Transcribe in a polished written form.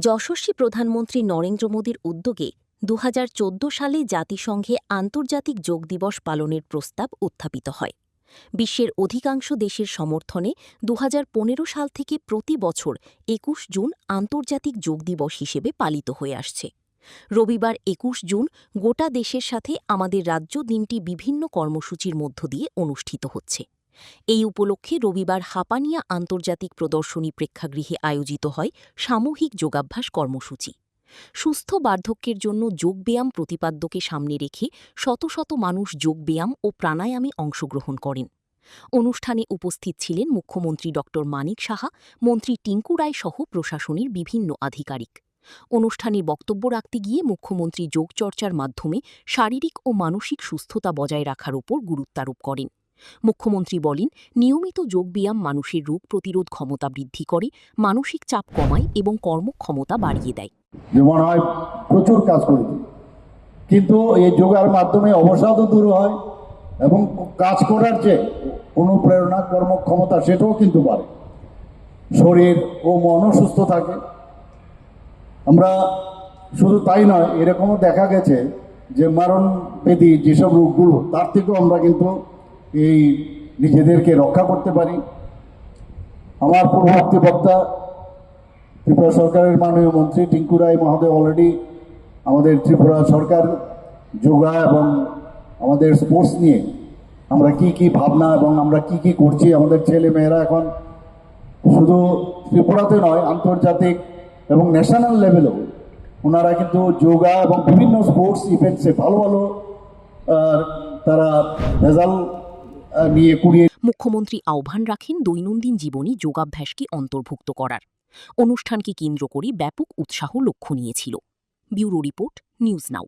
যশস্বী প্রধানমন্ত্রী নরেন্দ্র মোদীর উদ্যোগে ২০১৪ সালে জাতিসংঘে আন্তর্জাতিক যোগ দিবস পালনের প্রস্তাব উত্থাপিত হয়। বিশ্বের অধিকাংশ দেশের সমর্থনে ২০১৫ সাল থেকে প্রতি বছর ২১ জুন আন্তর্জাতিক যোগ দিবস হিসেবে পালিত হয়ে আসছে। রবিবার ২১ জুন গোটা দেশের সাথে আমাদের রাজ্য দিনটি বিভিন্ন কর্মসূচির মধ্য দিয়ে অনুষ্ঠিত হচ্ছে। এই উপলক্ষে রবিবার হাপানিয়া আন্তর্জাতিক প্রদর্শনী প্রেক্ষাগৃহে আয়োজিত হয় সামূহিক যোগাভ্যাস কর্মসূচি। সুস্থ বার্ধক্যের জন্য যোগব্যায়াম প্রতিপাদ্যকে সামনে রেখে শত শত মানুষ যোগব্যায়াম ও প্রাণায়ামে অংশগ্রহণ করেন। অনুষ্ঠানে উপস্থিত ছিলেন মুখ্যমন্ত্রী ড মানিক সাহা, মন্ত্রী টিঙ্কু রায় সহ প্রশাসনের বিভিন্ন আধিকারিক। অনুষ্ঠানে বক্তব্য রাখতে গিয়ে মুখ্যমন্ত্রী যোগচর্চার মাধ্যমে শারীরিক ও মানসিক সুস্থতা বজায় রাখার ওপর গুরুত্বারোপ করেন। মুখ্যমন্ত্রী বলেন, নিয়মিত যোগব্যায়াম মানুষের রোগ প্রতিরোধ ক্ষমতা বৃদ্ধি করে, মানসিক চাপ কমায় এবং কর্মক্ষমতা বাড়িয়ে দেয়। মনে হয় প্রচুর কাজ করি, কিন্তু এই যোগার মাধ্যমে অবসাদও দূর হয় এবং কাজ করার যে অনুপ্রেরণা, কর্মক্ষমতা সেটাও কিন্তু বাড়ে, শরীর ও মনও সুস্থ থাকে। আমরা শুধু তাই নয়, এরকমও দেখা গেছে যে মরণব্যাধি যেসব রোগগুলো, তার থেকেও আমরা কিন্তু এই নিজেদেরকে রক্ষা করতে পারি। আমার পূর্ববর্তী বক্তা ত্রিপুরা সরকারের মাননীয় মন্ত্রী টিঙ্কু রায় মহোদয় অলরেডি আমাদের ত্রিপুরা সরকার যোগা এবং আমাদের স্পোর্টস নিয়ে আমরা কি কি ভাবনা এবং আমরা কি কি করছি, আমাদের ছেলে মেয়েরা এখন শুধু ত্রিপুরাতে নয়, আন্তর্জাতিক এবং ন্যাশনাল লেভেলেও ওনারা কিন্তু যোগা এবং বিভিন্ন স্পোর্টস ইভেন্টসে ভালো ভালো তারা রেজাল্ট নিয়ে কুড়িয়ে। মুখ্যমন্ত্রী আহ্বান রাখেন দৈনন্দিন জীবনে যোগাভ্যাসকে অন্তর্ভুক্ত করার। অনুষ্ঠানকে কেন্দ্র করে ব্যাপক উৎসাহ লক্ষ্যণীয় ছিল। Bureau report, news now.